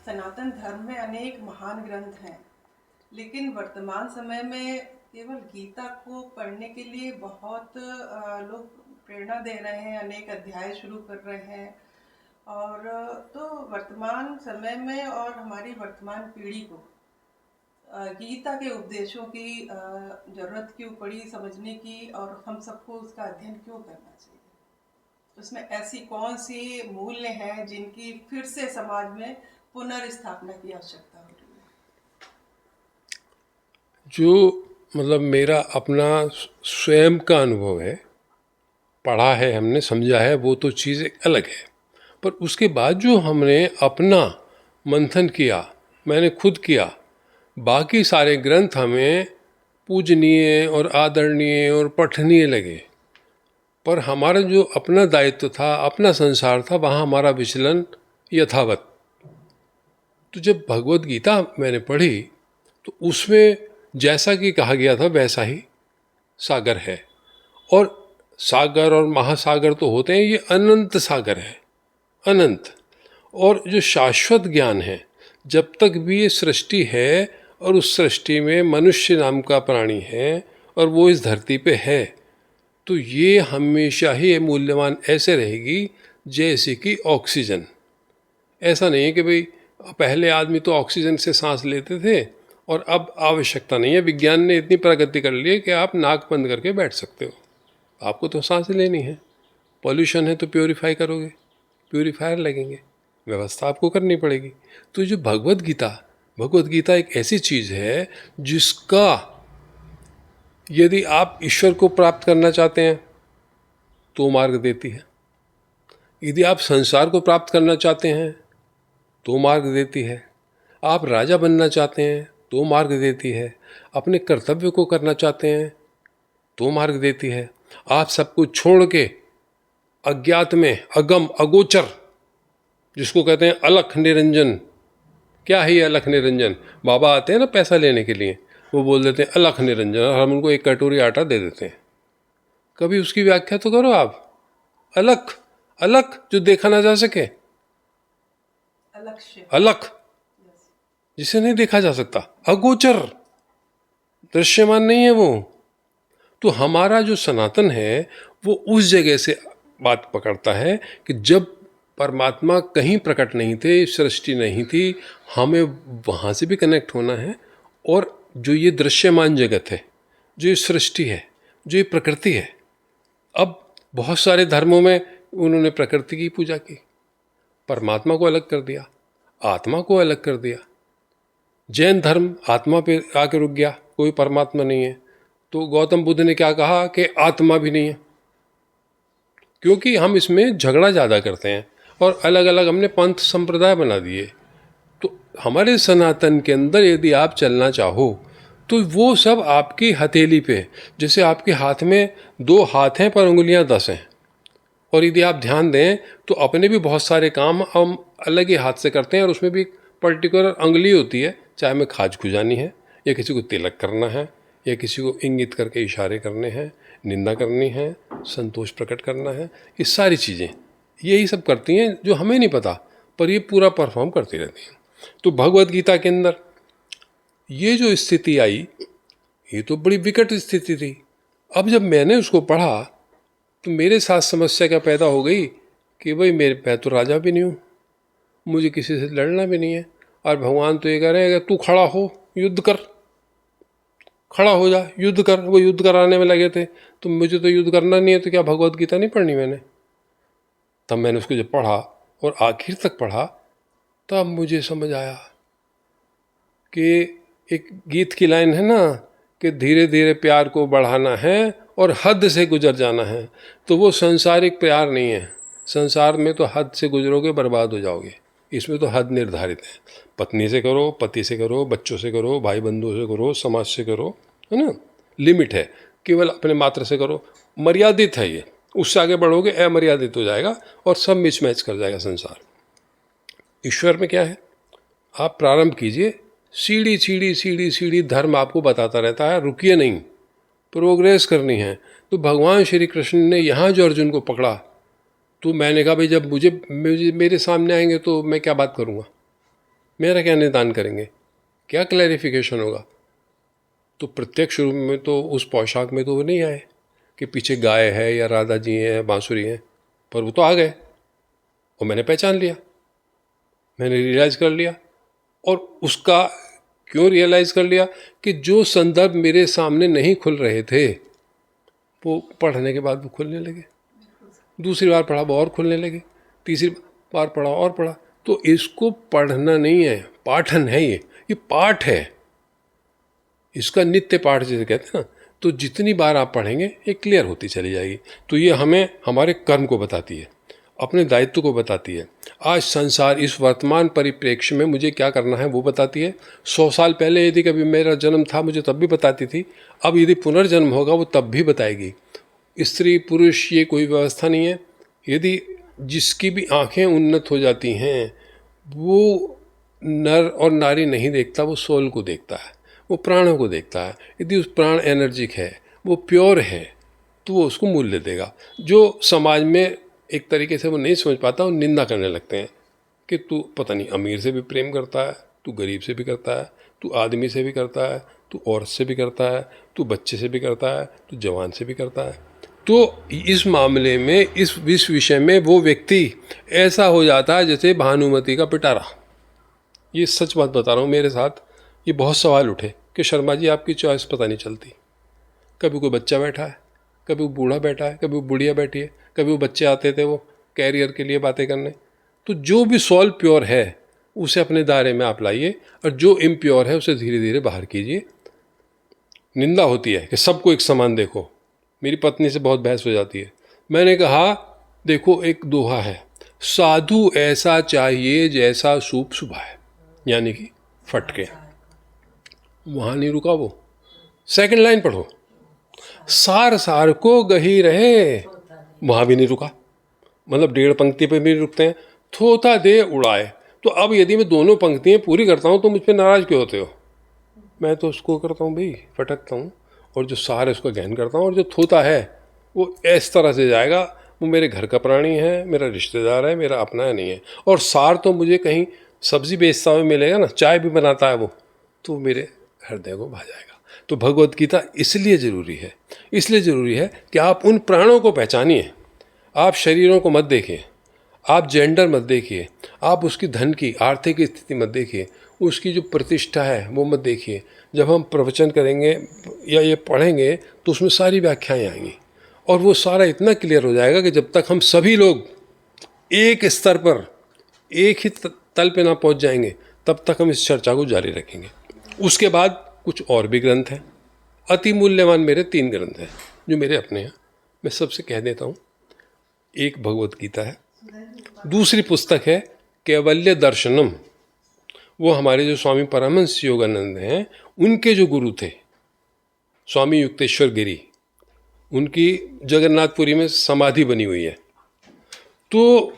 सनातन धर्म में अनेक महान ग्रंथ हैं, लेकिन वर्तमान समय में केवल गीता को पढ़ने के लिए बहुत लोग प्रेरणा दे रहे हैं, अनेक अध्याय शुरू कर रहे हैं। और तो वर्तमान समय में और हमारी वर्तमान पीढ़ी को गीता के उपदेशों की जरूरत क्यों पड़ी समझने की, और हम सबको उसका अध्ययन क्यों करना चाहिए? उसमें ऐसी कौन सी मूल्य हैं जिनकी फिर से समाज में पुनर्स्थापना की आवश्यकता हो रही है? जो मतलब मेरा अपना स्वयं का अनुभव है, पढ़ा है हमने, समझा है, वो तो चीज़ एक अलग है। पर उसके बाद जो हमने अपना मंथन किया, मैंने खुद किया, बाकी सारे ग्रंथ हमें पूजनीय और आदरणीय और पठनीय लगे, पर हमारा जो अपना दायित्व था, अपना संसार था, वहाँ हमारा विचलन यथावत। तो जब भगवत गीता मैंने पढ़ी तो उसमें जैसा कि कहा गया था वैसा ही सागर है। और सागर और महासागर तो होते हैं, ये अनंत सागर है, अनंत। और जो शाश्वत ज्ञान है, जब तक भी ये सृष्टि है और उस सृष्टि में मनुष्य नाम का प्राणी है और वो इस धरती पे है, तो ये हमेशा ही मूल्यवान ऐसे रहेगी जैसे कि ऑक्सीजन। ऐसा नहीं है कि भाई पहले आदमी तो ऑक्सीजन से सांस लेते थे और अब आवश्यकता नहीं है, विज्ञान ने इतनी प्रगति कर ली है कि आप नाक बंद करके बैठ सकते हो, आपको तो सांस लेनी है। पॉल्यूशन है तो प्योरीफाई करोगे, प्योरीफायर लगेंगे, व्यवस्था आपको करनी पड़ेगी। तो जो भगवत गीता एक ऐसी चीज़ है जिसका यदि आप ईश्वर को प्राप्त करना चाहते हैं तो मार्ग देती है, यदि आप संसार को प्राप्त करना चाहते हैं तो मार्ग देती है, आप राजा बनना चाहते हैं तो मार्ग देती है, अपने कर्तव्य को करना चाहते हैं तो मार्ग देती है, आप सब कुछ छोड़ के अज्ञात में अगम अगोचर, जिसको कहते हैं अलख निरंजन। क्या है ये अलख निरंजन? बाबा आते हैं ना पैसा लेने के लिए, वो बोल देते हैं अलख निरंजन, और हम उनको एक कटोरी आटा दे देते हैं। कभी उसकी व्याख्या तो करो आप। अलख, अलख जो देखा ना जा सके, अलख जिसे नहीं देखा जा सकता, अगोचर, दृश्यमान नहीं है वो। तो हमारा जो सनातन है वो उस जगह से बात पकड़ता है कि जब परमात्मा कहीं प्रकट नहीं थे, सृष्टि नहीं थी, हमें वहाँ से भी कनेक्ट होना है। और जो ये दृश्यमान जगत है, जो ये सृष्टि है, जो ये प्रकृति है, अब बहुत सारे धर्मों में उन्होंने प्रकृति की पूजा की, परमात्मा को अलग कर दिया, आत्मा को अलग कर दिया। जैन धर्म आत्मा पे आके रुक गया, कोई परमात्मा नहीं है। तो गौतम बुद्ध ने क्या कहा कि आत्मा भी नहीं है, क्योंकि हम इसमें झगड़ा ज़्यादा करते हैं और अलग अलग हमने पंथ संप्रदाय बना दिए। तो हमारे सनातन के अंदर यदि आप चलना चाहो तो वो सब आपकी हथेली पे, जैसे आपके हाथ में 2 हाथ हैं पर उंगलियां 10 हैं। और यदि आप ध्यान दें तो अपने भी बहुत सारे काम हम अलग ही हाथ से करते हैं और उसमें भी पर्टिकुलर उंगली होती है, चाहे हमें खाज खुजानी है, या किसी को तिलक करना है, या किसी को इंगित करके इशारे करने हैं, निंदा करनी है, संतोष प्रकट करना है। ये सारी चीज़ें यही सब करती हैं जो हमें नहीं पता, पर ये पूरा परफॉर्म करती रहती हैं। तो भगवत गीता के अंदर ये जो स्थिति आई, ये तो बड़ी विकट स्थिति थी। अब जब मैंने उसको पढ़ा तो मेरे साथ समस्या क्या पैदा हो गई कि भाई मैं तो राजा भी नहीं हूँ, मुझे किसी से लड़ना भी नहीं है, और भगवान तो ये कह रहे हैं कि तू खड़ा हो, युद्ध कर, खड़ा हो जा, युद्ध कर। वो युद्ध कराने में लगे थे, तो मुझे तो युद्ध करना नहीं है, तो क्या भगवत गीता नहीं पढ़नी मैंने? तब मैंने उसको जब पढ़ा और आखिर तक पढ़ा, तब मुझे समझ आया कि एक गीत की लाइन है ना कि धीरे धीरे प्यार को बढ़ाना है और हद से गुजर जाना है। तो वो संसारिक प्यार नहीं है, संसार में तो हद से गुजरोगे बर्बाद हो जाओगे। इसमें तो हद निर्धारित है, पत्नी से करो, पति से करो, बच्चों से करो, भाई बंधुओं से करो, समाज से करो, है ना। लिमिट है, केवल अपने मात्र से करो, मर्यादित है ये। उससे आगे बढ़ोगे अमर्यादित हो जाएगा और सब मिसमैच कर जाएगा संसार। ईश्वर में क्या है, आप प्रारंभ कीजिए, सीढ़ी सीढ़ी सीढ़ी सीढ़ी धर्म आपको बताता रहता है, रुकिए नहीं, प्रोग्रेस करनी है। तो भगवान श्री कृष्ण ने यहाँ जो अर्जुन को पकड़ा, तो मैंने कहा भाई जब मुझे मेरे सामने आएंगे तो मैं क्या बात करूँगा, मेरा क्या निदान करेंगे, क्या क्लैरिफिकेशन होगा? तो प्रत्यक्ष रूप में तो उस पोशाक में तो वो नहीं आए कि पीछे गाय है या राधा जी हैं, बांसुरी हैं, पर वो तो आ गए और मैंने पहचान लिया, मैंने रियलाइज़ कर लिया। और उसका क्यों रियलाइज़ कर लिया कि जो संदर्भ मेरे सामने नहीं खुल रहे थे वो पढ़ने के बाद वो खुलने लगे, दूसरी बार पढ़ा वो और खुलने लगे, तीसरी बार पढ़ा और पढ़ा। तो इसको पढ़ना नहीं है, पाठन है, ये पाठ है, इसका नित्य पाठ जिसे कहते हैं ना। तो जितनी बार आप पढ़ेंगे ये क्लियर होती चली जाएगी। तो ये हमें हमारे कर्म को बताती है, अपने दायित्व को बताती है। आज संसार इस वर्तमान परिप्रेक्ष्य में मुझे क्या करना है वो बताती है। 100 साल पहले यदि कभी मेरा जन्म था मुझे तब भी बताती थी, अब यदि पुनर्जन्म होगा वो तब भी बताएगी। स्त्री पुरुष ये कोई व्यवस्था नहीं है। यदि जिसकी भी आंखें उन्नत हो जाती हैं वो नर और नारी नहीं देखता, वो सोल को देखता है, वो प्राणों को देखता है। यदि उस प्राण एनर्जिक है, वो प्योर है, तो वो उसको मूल्य देगा। जो समाज में एक तरीके से वो नहीं समझ पाता, वो निंदा करने लगते हैं कि तू पता नहीं अमीर से भी प्रेम करता है, तू गरीब से भी करता है, तू आदमी से भी करता है, तू औरत से भी करता है, तू बच्चे से भी करता है, तू जवान से भी करता है। तो इस मामले में इस विषय में वो व्यक्ति ऐसा हो जाता है जैसे भानुमति का पिटारा। ये सच बात बता रहा हूँ, मेरे साथ ये बहुत सवाल उठे कि शर्मा जी आपकी चॉइस पता नहीं चलती। कभी कोई बच्चा बैठा है, कभी वो बूढ़ा बैठा है, कभी वो बुढ़िया बैठी है, कभी वो बच्चे आते थे वो कैरियर के लिए बातें करने। तो जो भी सोल प्योर है उसे अपने दायरे में आप लाइए, और जो इम्प्योर है उसे धीरे धीरे बाहर कीजिए। निंदा होती है कि सबको एक समान देखो। मेरी पत्नी से बहुत बहस हो जाती है। मैंने कहा देखो एक दोहा है, साधु ऐसा चाहिए जैसा सूप सुबह है, यानी कि फटके। वहाँ नहीं रुका वो, सेकंड लाइन पढ़ो, सार सार को गही रहे, वहाँ भी नहीं रुका, मतलब 1.5 पंक्ति पे भी रुकते हैं, थोथा दे उड़ाए। तो अब यदि मैं दोनों पंक्तियाँ पूरी करता हूँ तो मुझ पर नाराज़ क्यों होते हो? मैं तो उसको करता हूँ भाई, फटकता हूँ, और जो सार है उसका गहन करता हूँ, और जो थोता है वो इस तरह से जाएगा, वो मेरे घर का प्राणी है, मेरा रिश्तेदार है, मेरा अपना है नहीं है। और सार तो मुझे कहीं सब्जी बेचता हुआ मिलेगा ना, चाय भी बनाता है वो, तो मेरे हृदय को भा जाएगा। तो भगवत गीता इसलिए ज़रूरी है, इसलिए ज़रूरी है कि आप उन प्राणों को पहचानिए। आप शरीरों को मत देखिए, आप जेंडर मत देखिए, आप उसकी धन की आर्थिक स्थिति मत देखिए, उसकी जो प्रतिष्ठा है वो मत देखिए। जब हम प्रवचन करेंगे या ये पढ़ेंगे तो उसमें सारी व्याख्याएं आएंगी, और वो सारा इतना क्लियर हो जाएगा कि जब तक हम सभी लोग एक स्तर पर एक ही तल पे ना पहुंच जाएंगे तब तक हम इस चर्चा को जारी रखेंगे। उसके बाद कुछ और भी ग्रंथ हैं, अति मूल्यवान मेरे 3 ग्रंथ हैं जो मेरे अपने हैं, मैं सबसे कह देता हूँ। एक भगवत गीता है, दूसरी पुस्तक है कैवल्य दर्शनम, वो हमारे जो स्वामी परमहंस योगानंद हैं उनके जो गुरु थे स्वामी युक्तेश्वर गिरी, उनकी जगन्नाथपुरी में समाधि बनी हुई है। तो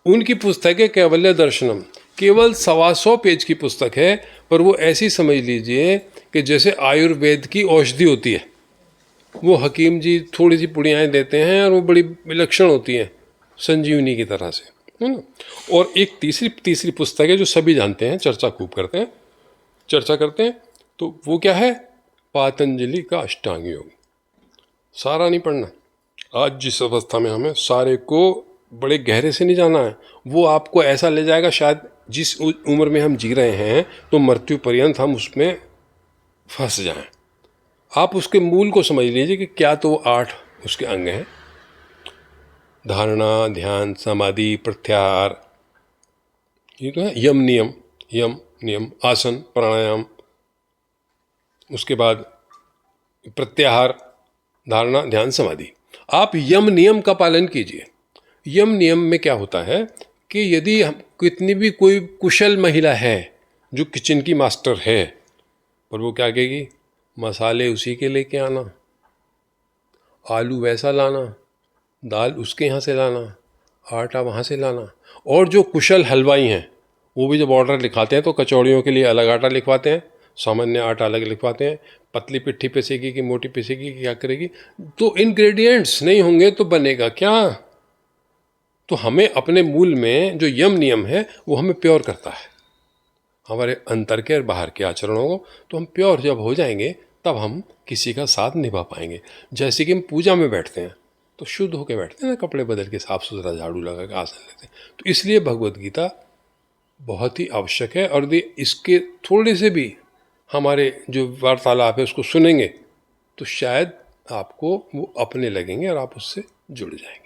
उनकी पुस्तक है कैवल्य दर्शनम, केवल 125 पेज की पुस्तक है, पर वो ऐसी समझ लीजिए कि जैसे आयुर्वेद की औषधि होती है। वो हकीम जी थोड़ी सी पुड़ियाएँ देते हैं और वो बड़ी विलक्षण होती हैं, संजीवनी की तरह से, है ना। और एक तीसरी पुस्तक है जो सभी जानते हैं, चर्चा खूब करते हैं, चर्चा करते हैं, तो वो क्या है, पातंजलि का अष्टांग योग। सारा नहीं पढ़ना, आज जिस अवस्था में हमें सारे को बड़े गहरे से नहीं जाना है, वो आपको ऐसा ले जाएगा शायद जिस उम्र में हम जी रहे हैं तो मृत्यु पर्यंत हम उसमें फंस जाएं। आप उसके मूल को समझ लीजिए कि क्या तो वो 8 उसके अंग हैं, धारणा, ध्यान, समाधि, प्रत्याहार, ये तो है, यम नियम, आसन, प्राणायाम, उसके बाद प्रत्याहार, धारणा, ध्यान, समाधि। आप यम नियम का पालन कीजिए। यम नियम में क्या होता है कि यदि हम कितनी भी कोई कुशल महिला है जो किचन की मास्टर है, पर वो क्या कहेगी, मसाले उसी के लेके आना, आलू वैसा लाना, दाल उसके यहाँ से लाना, आटा वहाँ से लाना। और जो कुशल हलवाई हैं वो भी जब ऑर्डर लिखाते हैं तो कचौड़ियों के लिए अलग आटा लिखवाते हैं, सामान्य आटा अलग लिखवाते हैं, पतली पिट्ठी पिसेगी कि मोटी पिसेगी कि क्या करेगी। तो इंग्रेडिएंट्स नहीं होंगे तो बनेगा क्या। तो हमें अपने मूल में जो यम नियम है वो हमें प्योर करता है, हमारे अंतर के और बाहर के आचरणों को, तो हम प्योर जब हो जाएंगे तब हम किसी का साथ निभा पाएंगे। जैसे कि हम पूजा में बैठते हैं तो शुद्ध होकर बैठते हैं ना, कपड़े बदल के साफ सुथरा झाड़ू लगा के आसन लेते हैं। तो इसलिए भगवद गीता बहुत ही आवश्यक है। और इसके थोड़े से भी हमारे जो वार्तालाप है उसको सुनेंगे तो शायद आपको वो अपने लगेंगे और आप उससे जुड़ जाएंगे।